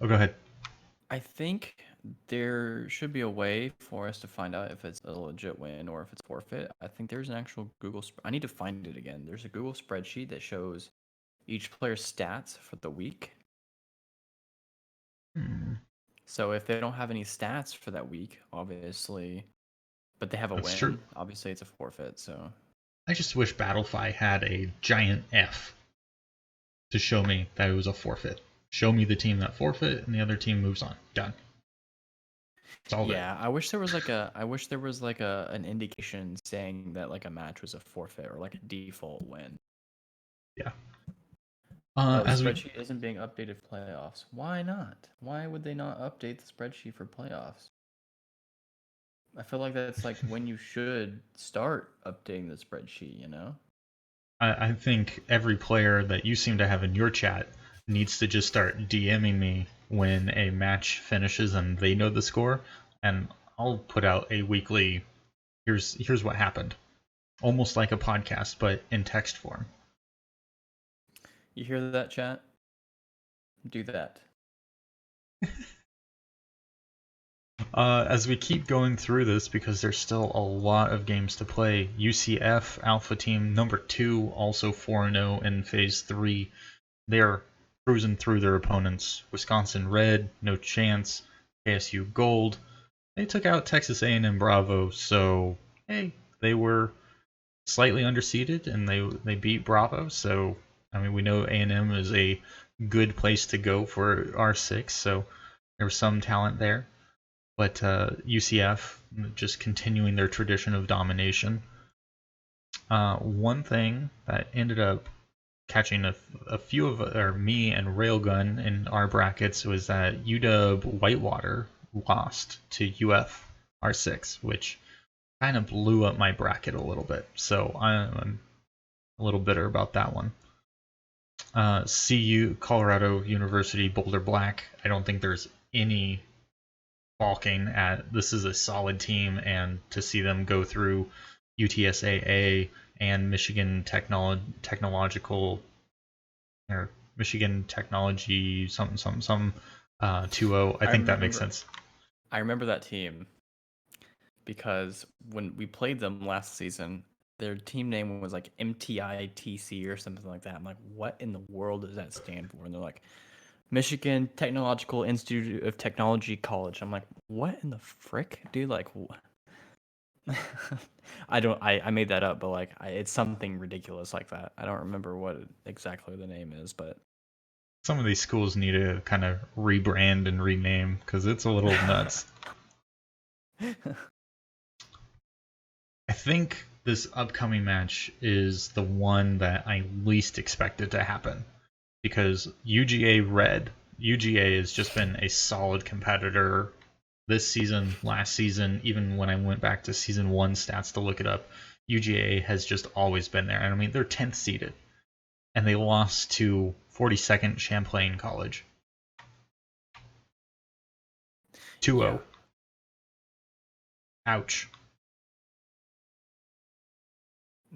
Oh, go ahead. I think there should be a way for us to find out if it's a legit win or if it's forfeit. I think there's an actual I need to find it again. There's a Google spreadsheet that shows each player's stats for the week. So if they don't have any stats for that week, obviously, but they have a That's win, true. obviously it's a forfeit. So I just wish Battlefy had a giant F to show me that it was a forfeit. Show me the team that forfeit, and the other team moves on. Done. Yeah, I wish there was like an indication saying that like a match was a forfeit or like a default win. Yeah. The As we spreadsheet isn't being updated for playoffs. Why not? Why would they not update the spreadsheet for playoffs? I feel like that's like when you should start updating the spreadsheet, you know? I think every player that you seem to have in your chat needs to just start DMing me when a match finishes and they know the score, and I'll put out a weekly here's what happened. Almost like a podcast, but in text form. You hear that, chat? Do that. As we keep going through this, because there's still a lot of games to play, UCF Alpha Team number 2, also 4-0 in Phase 3. They're cruising through their opponents. Wisconsin Red, no chance. KSU Gold. They took out Texas A&M Bravo, so hey, they were slightly underseeded and they beat Bravo. So I mean, we know A&M is a good place to go for R6, so there was some talent there. But UCF just continuing their tradition of domination. One thing that ended up catching a few of me and Railgun in our brackets was that UW Whitewater lost to UF R6, which kind of blew up my bracket a little bit. So I'm a little bitter about that one. CU Colorado University Boulder Black. I don't think there's any balking at. This is a solid team, and to see them go through UTSAA and Michigan Technological or Michigan Technology something 2-0. I think that makes sense. I remember that team because when we played them last season, their team name was like MTITC or something like that. I'm like, what in the world does that stand for? And they're like, Michigan Technological Institute of Technology College. I'm like, what in the frick, dude? Like, I made that up, but like, it's something ridiculous like that. I don't remember what exactly the name is, but some of these schools need to kind of rebrand and rename because it's a little nuts. I think this upcoming match is the one that I least expected to happen because UGA Red. UGA has just been a solid competitor this season, last season, even when I went back to season 1 stats to look it up. UGA has just always been there. And I mean, they're 10th seeded. And they lost to 42nd Champlain College. 2-0. Yeah. Ouch.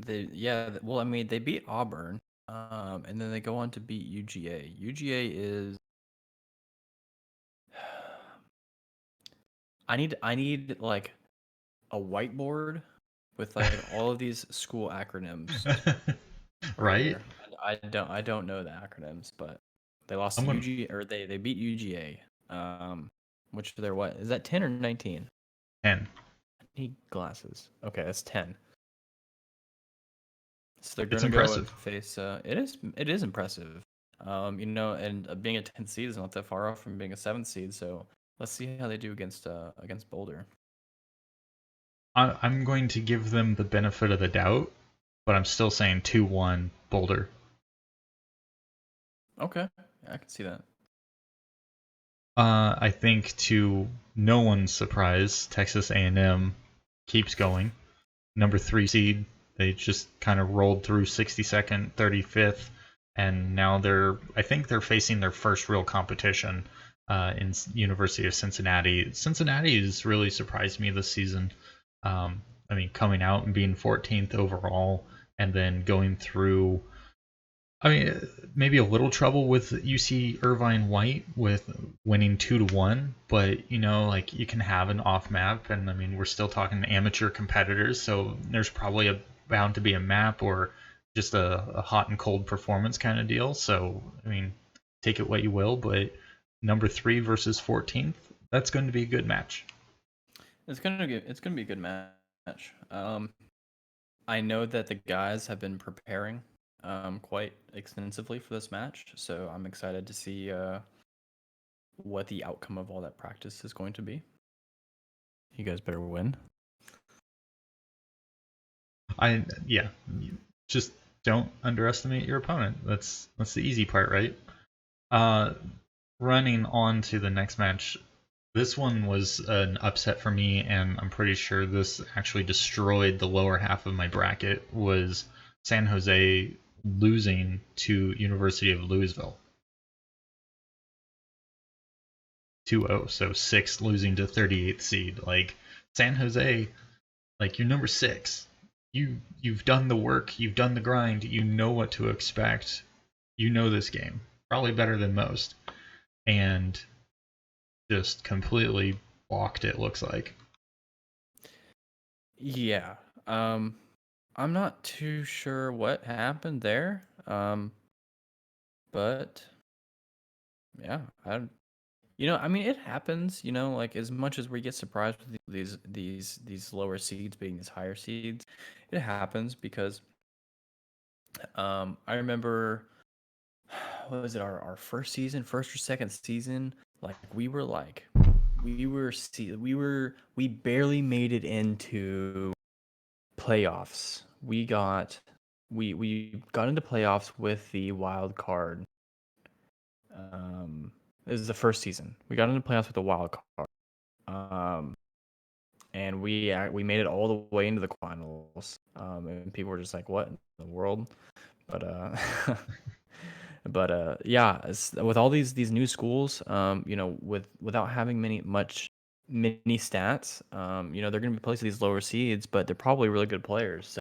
Well, I mean, they beat Auburn, and then they go on to beat UGA. UGA is. I need like a whiteboard with like all of these school acronyms. Right? I don't know the acronyms, but they lost to UGA, or they beat UGA. Which they're what? Is that 10 or 19? 10. I need glasses. Okay, that's 10. So they're It's going to impressive. go face. It is impressive. And being a 10th seed is not that far off from being a 7th seed. So let's see how they do against Boulder. I'm going to give them the benefit of the doubt, but I'm still saying 2-1 Boulder. Okay, I can see that. I think to no one's surprise, Texas A&M keeps going. Number 3 seed. They just kind of rolled through 62nd, 35th, and now I think they're facing their first real competition in University of Cincinnati. Cincinnati has really surprised me this season. I mean, coming out and being 14th overall, and then going through. I mean, maybe a little trouble with UC Irvine White with winning 2-1, but like you can have an off map, and I mean we're still talking amateur competitors, so there's probably bound to be a map or just a hot and cold performance kind of deal. So I mean, take it what you will, but number 3 versus 14th, that's going to be a good match. It's gonna be a good match. I know that the guys have been preparing quite extensively for this match, so I'm excited to see what the outcome of all that practice is going to be. You guys better win. Just don't underestimate your opponent. That's the easy part, right? Running on to the next match, this one was an upset for me, and I'm pretty sure this actually destroyed the lower half of my bracket, was San Jose losing to University of Louisville. 2-0, so 6th losing to 38th seed. Like, San Jose, like, you're number 6. You've done the work, you've done the grind, you know what to expect. You know this game probably better than most. and just completely balked, it looks like. Yeah. I'm not too sure what happened there. But yeah, I mean, it happens. Like as much as we get surprised with these lower seeds being these higher seeds, it happens because I remember what was it our first or second season? Like we barely made it into playoffs. We got into playoffs with the wild card. This is the first season. We got into playoffs with the wild card. And we made it all the way into the finals. And people were just like, "What in the world?" But yeah, with all these new schools, without having many stats, they're going to be placed at these lower seeds, but they're probably really good players. So,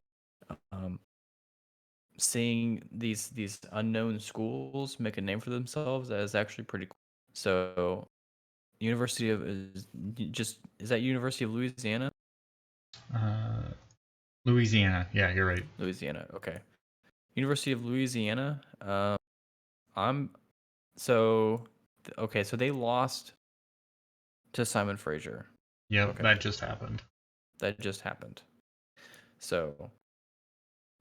seeing these unknown schools make a name for themselves is actually pretty cool. So, is that University of Louisiana? Louisiana. Yeah, you're right. Louisiana. Okay. University of Louisiana. I'm so okay. So they lost to Simon Fraser. Yep, Okay, that just happened. that just happened. So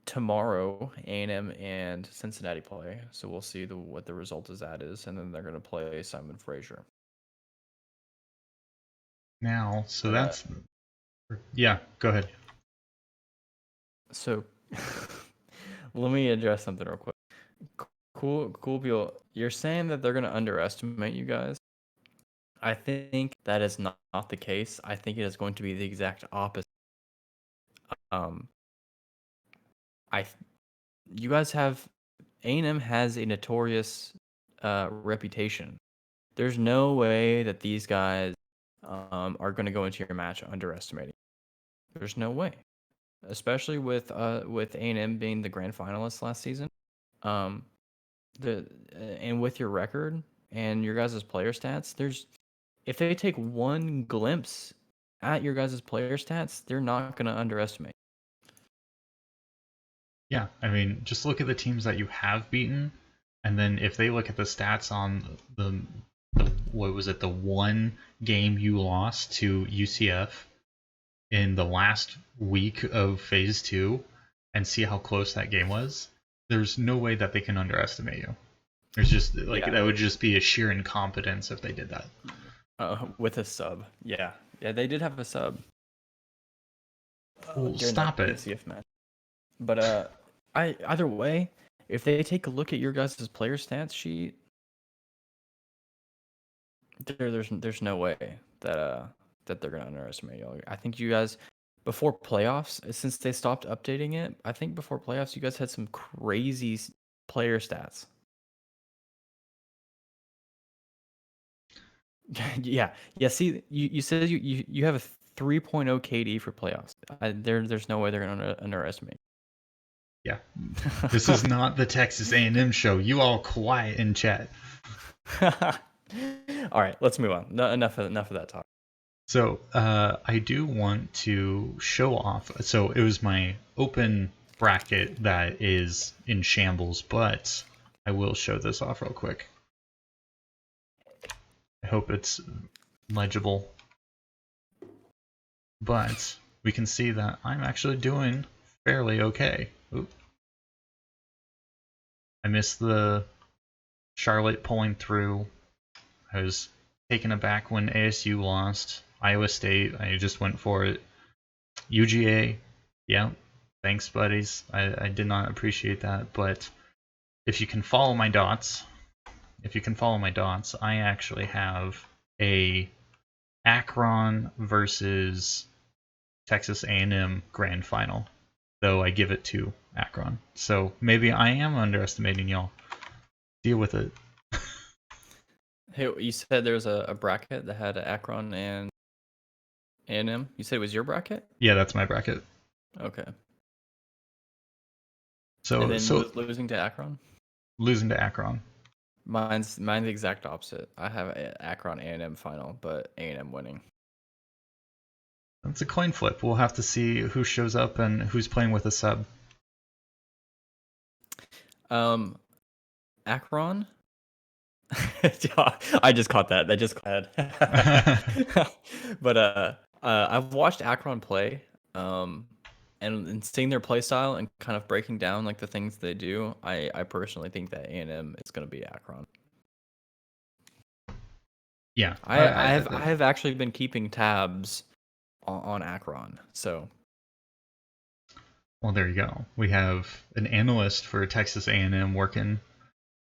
tomorrow, A&M and Cincinnati play. So we'll see what the result of that is, and then they're going to play Simon Fraser. Now, so But, that's yeah. Go ahead. So let me address something real quick. Cool people. You're saying that they're going to underestimate you guys. I think that is not the case. I think it is going to be the exact opposite. Um, you guys have A&M has a notorious reputation. There's no way that these guys are going to go into your match underestimating. There's no way, especially with A&M being the grand finalists last season. Um, and with your record and your guys' player stats, if they take one glimpse at your guys' player stats, they're not going to underestimate. Yeah, I mean, just look at the teams that you have beaten, and then if they look at the stats on the what was it, the one game you lost to UCF in the last week of Phase 2, and see how close that game was, there's no way that they can underestimate you. There's just like that would just be a sheer incompetence if they did that. With a sub, yeah, they did have a sub. Well, stop it. UCF match. But either way, if they take a look at your guys' player stats sheet, there's no way that they're gonna underestimate y'all. I think you guys before playoffs, since they stopped updating it, I think before playoffs you guys had some crazy player stats. yeah. See, you said you have a 3.0 KD for playoffs. There's no way they're gonna underestimate. Yeah, this is not the Texas A&M show. You all quiet in chat. All right, let's move on. Enough of that talk. So I do want to show off. So it was my open bracket that is in shambles, but I will show this off real quick. I hope it's legible. But we can see that I'm actually doing fairly okay. Oop. I missed the Charlotte pulling through. I was taken aback when ASU lost. Iowa State, I just went for it. UGA, yeah, thanks, buddies. I did not appreciate that, but if you can follow my dots, I actually have a Akron versus Texas A&M grand final, though I give it to Akron. So maybe I am underestimating y'all. Deal with it. Hey, you said there was a bracket that had Akron and A&M. You said it was your bracket? Yeah, that's my bracket. Okay. So and then losing to Akron? Losing to Akron. Mine's the exact opposite. I have Akron A&M final, but A&M winning. It's a coin flip. We'll have to see who shows up and who's playing with a sub. Akron. I just caught that. I just caught that. But I've watched Akron play, and seeing their play style and kind of breaking down like the things they do. I personally think that A&M is going to be Akron. Yeah, I have actually been keeping tabs on Akron, so. Well, there you go. We have an analyst for Texas A&M working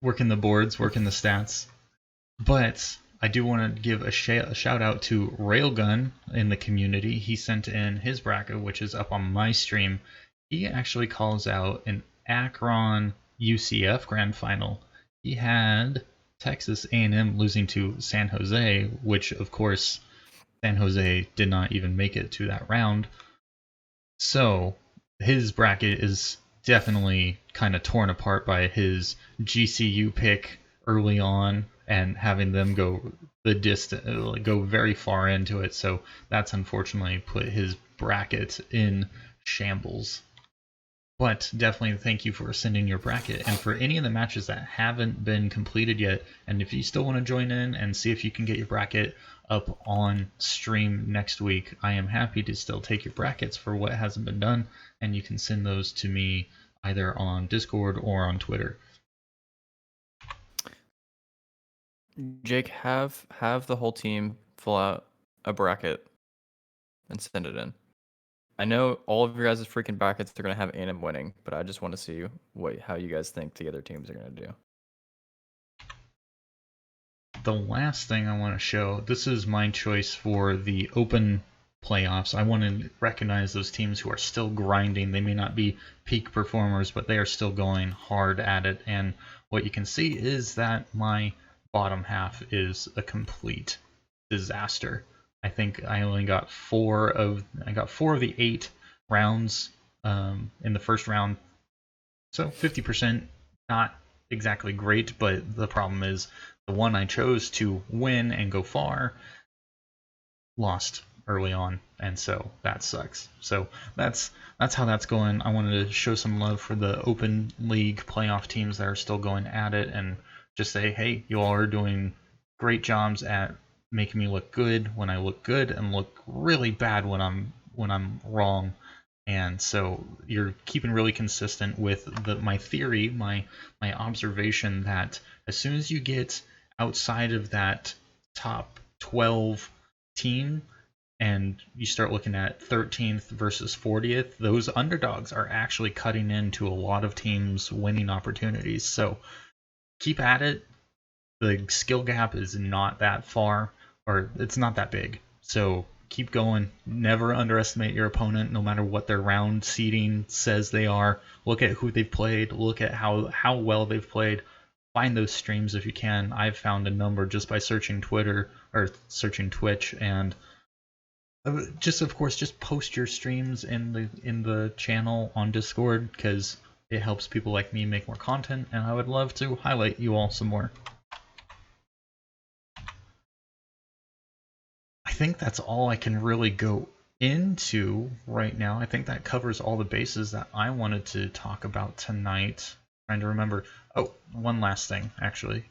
the boards, working the stats. But I do want to give a shout out to Railgun in the community. He sent in his bracket, which is up on my stream. He actually calls out an Akron UCF grand final. He had Texas A&M losing to San Jose, which of course San Jose did not even make it to that round. So his bracket is definitely kind of torn apart by his GCU pick early on and having them go the distance, go very far into it. So that's unfortunately put his bracket in shambles. But definitely thank you for sending your bracket. And for any of the matches that haven't been completed yet, and if you still want to join in and see if you can get your bracket up on stream next week, I am happy to still take your brackets for what hasn't been done, and you can send those to me either on Discord or on Twitter. Jake, have the whole team fill out a bracket and send it in. I know all of your guys' freaking brackets are gonna have A&M winning, but I just want to see how you guys think the other teams are gonna do. The last thing I want to show, this is my choice for the open playoffs. I want to recognize those teams who are still grinding. They may not be peak performers, but they are still going hard at it. And what you can see is that my bottom half is a complete disaster. I think I only got four of the 8 rounds in the first round. So 50%, not exactly great, but the problem is the one I chose to win and go far lost early on, and so that sucks. So that's how that's going. I wanted to show some love for the open league playoff teams that are still going at it, and just say, hey, you all are doing great jobs at making me look good when I look good, and look really bad when I'm wrong. And so you're keeping really consistent with my theory, my observation that as soon as you get outside of that top 12 team and you start looking at 13th versus 40th, those underdogs are actually cutting into a lot of teams' winning opportunities. So keep at it. The skill gap is not that far, or it's not that big. So keep going. Never underestimate your opponent, no matter what their round seeding says they are. Look at who they've played. Look at how well they've played. Find those streams if you can. I've found a number just by searching Twitter or searching Twitch, and just of course just post your streams in the channel on Discord, because it helps people like me make more content, and I would love to highlight you all some more. I think that's all I can really go into right now. I think that covers all the bases that I wanted to talk about tonight. Trying to remember. Oh, one last thing, actually.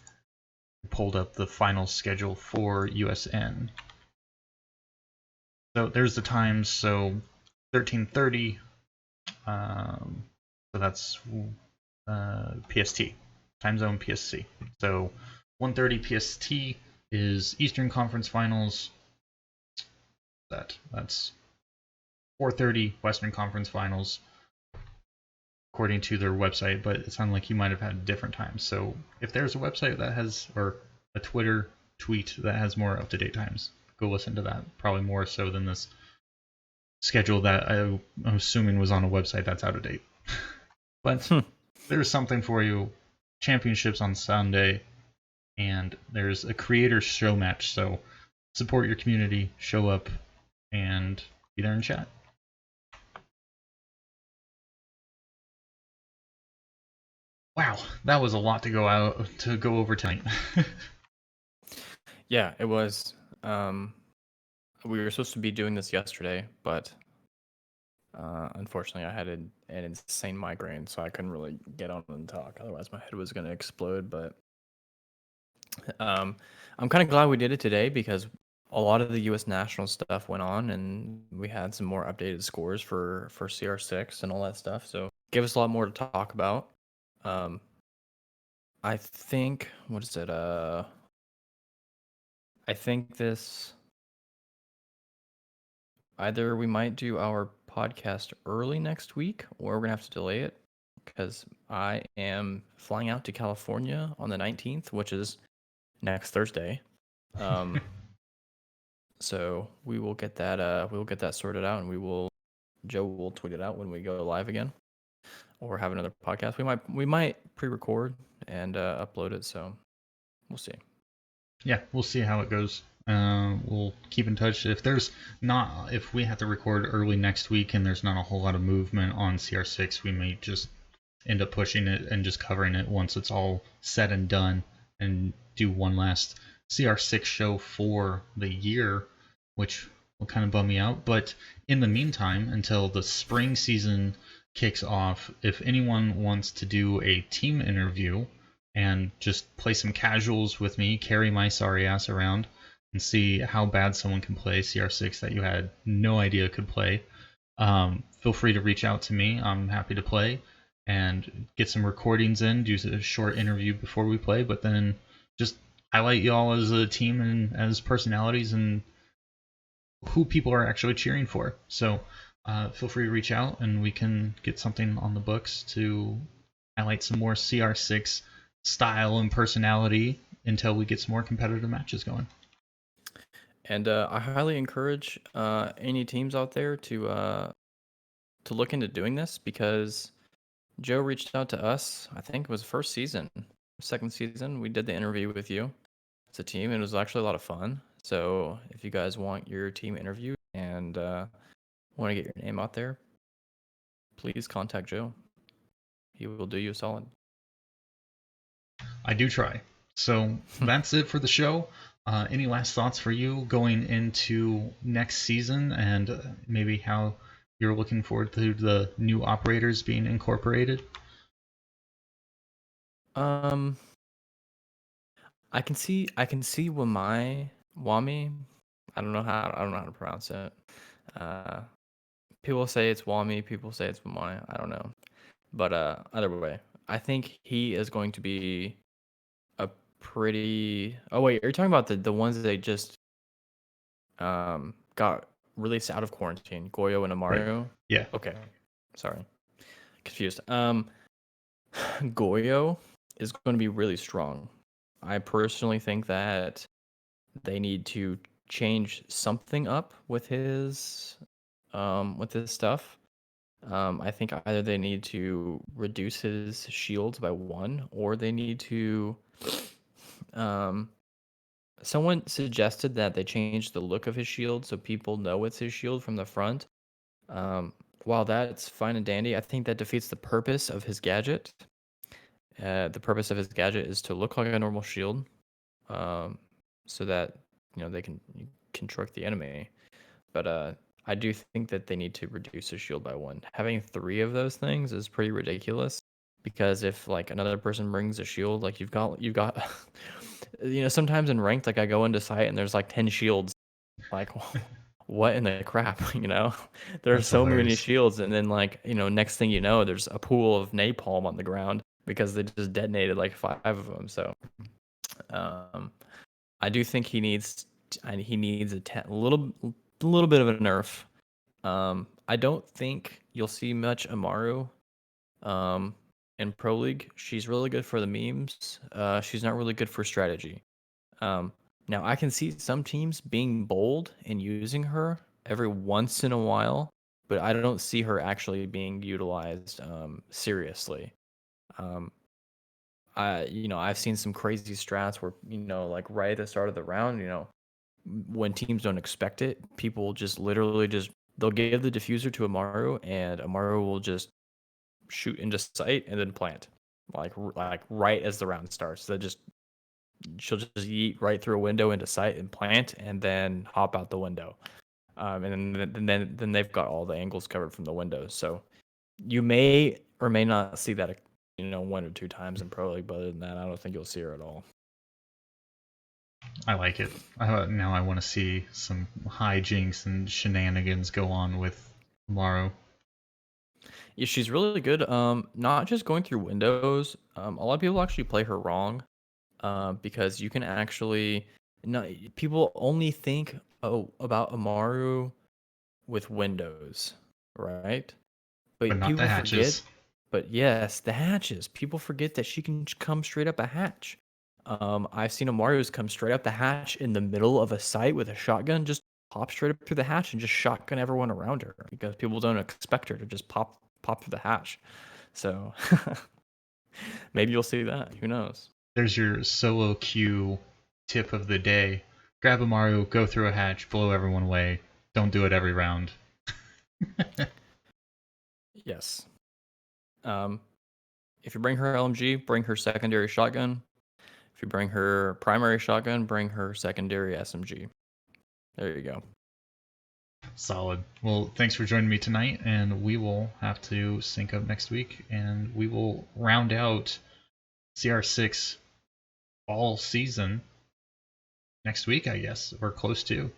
I pulled up the final schedule for USN. So there's the times. So 13:30. So that's PST, time zone PST. So 1:30 PST is Eastern Conference Finals. That's 4:30 Western Conference Finals, according to their website, but it sounded like you might have had different times. So if there's a website that has, or a Twitter tweet that has more up-to-date times, go listen to that. Probably more so than this schedule that I'm assuming was on a website that's out of date. But there's something for you. Championships on Sunday, and there's a creator show match. So support your community, show up, and be there in chat. Wow, that was a lot to go over tonight. Yeah, it was. We were supposed to be doing this yesterday, but unfortunately, I had an insane migraine, so I couldn't really get on and talk. Otherwise, my head was going to explode. But I'm kind of glad we did it today because a lot of the U.S. national stuff went on, and we had some more updated scores for CR6 and all that stuff. So give us a lot more to talk about. I think what is it? I think this either we might do our podcast early next week, or we're gonna have to delay it because I am flying out to California on the 19th, which is next Thursday. So we will get that sorted out, and Joe will tweet it out when we go live again, or have another podcast. We might pre-record and upload it. So we'll see. Yeah, we'll see how it goes. We'll keep in touch. If we have to record early next week and there's not a whole lot of movement on CR6, we may just end up pushing it and just covering it once it's all said and done, and do one last CR6 show for the year, which will kind of bum me out. But in the meantime, until the spring season kicks off, if anyone wants to do a team interview and just play some casuals with me, carry my sorry ass around, and see how bad someone can play CR6 that you had no idea could play, feel free to reach out to me. I'm happy to play and get some recordings in, do a short interview before we play, but then just highlight y'all as a team and as personalities and who people are actually cheering for. So feel free to reach out and we can get something on the books to highlight some more CR6 style and personality until we get some more competitive matches going. And I highly encourage any teams out there to look into doing this because Joe reached out to us. I think it was second season. We did the interview with you as a team, and it was actually a lot of fun. So if you guys want your team interview and want to get your name out there, please contact Joe. He will do you a solid. I do try. So that's it for the show. Any last thoughts for you going into next season and maybe how you're looking forward to the new operators being incorporated? I can see Wami. I don't know how to pronounce it. People say it's Wami, people say it's Wami. I don't know. But either way, I think he is going to be a pretty. Oh wait, are you talking about the ones that they just got released out of quarantine? Goyo and Amaru. Right. Yeah. Okay. Sorry, confused. Goyo is going to be really strong. I personally think that they need to change something up with his stuff. I think either they need to reduce his shields by 1, or they need to. Someone suggested that they change the look of his shield so people know it's his shield from the front. While that's fine and dandy, I think that defeats the purpose of his gadget. The purpose of his gadget is to look like a normal shield, so that they can trick the enemy. But I do think that they need to reduce his shield by 1. Having 3 of those things is pretty ridiculous because if like another person brings a shield, like you've got sometimes in ranked, like I go into site and there's like 10 shields. Like what in the crap, There are so many shields, and then like, next thing you know, there's a pool of napalm on the ground because they just detonated like 5 of them. So I do think he needs a little bit of a nerf. I don't think you'll see much Amaru in Pro League. She's really good for the memes. She's not really good for strategy. Now I can see some teams being bold and using her every once in a while, but I don't see her actually being utilized seriously. I've seen some crazy strats where, like right at the start of the round, when teams don't expect it, people just literally they'll give the diffuser to Amaru, and Amaru will just shoot into sight and then plant. like right as the round starts. She'll just yeet right through a window into sight and plant, and then hop out the window. And then they've got all the angles covered from the window. So you may or may not see that, 1 or 2 times in Pro League, but other than that, I don't think you'll see her at all. I like it. Now I want to see some hijinks and shenanigans go on with Amaru. Yeah, she's really good. Not just going through windows. A lot of people actually play her wrong, because you can actually people only think about Amaru with windows, right? But But not the people forget. hatches. But yes, the hatches. People forget that she can come straight up a hatch. I've seen Amaru's come straight up the hatch in the middle of a site with a shotgun, just pop straight up through the hatch and just shotgun everyone around her because people don't expect her to just pop through the hatch. So maybe you'll see that. Who knows? There's your solo queue tip of the day. Grab Amaru, go through a hatch, blow everyone away. Don't do it every round. Yes. If you bring her LMG, bring her secondary shotgun. If you bring her primary shotgun, bring her secondary SMG. There you go. Solid. Well, thanks for joining me tonight, and we will have to sync up next week, and we will round out CR6 fall season next week, I guess, or close to.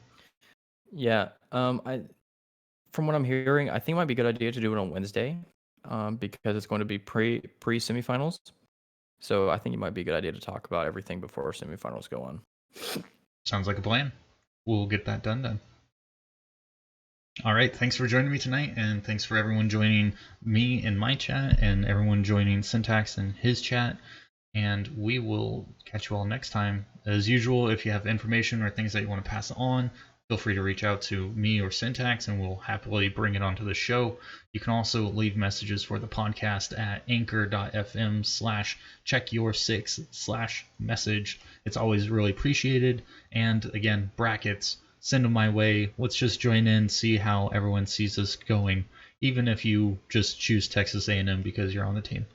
Yeah. From what I'm hearing, I think it might be a good idea to do it on Wednesday, because it's going to be pre semifinals. So I think it might be a good idea to talk about everything before semifinals go on. Sounds like a plan. We'll get that done then. All right, thanks for joining me tonight, and thanks for everyone joining me in my chat and everyone joining Syntax in his chat. And we will catch you all next time. As usual, if you have information or things that you want to pass on, feel free to reach out to me or Syntax, and we'll happily bring it onto the show. You can also leave messages for the podcast at anchor.fm/checkyour6/message. It's always really appreciated. And again, brackets, send them my way. Let's just join in, see how everyone sees us going, even if you just choose Texas A&M because you're on the team.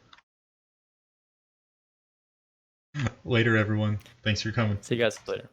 Later, everyone. Thanks for coming. See you guys later.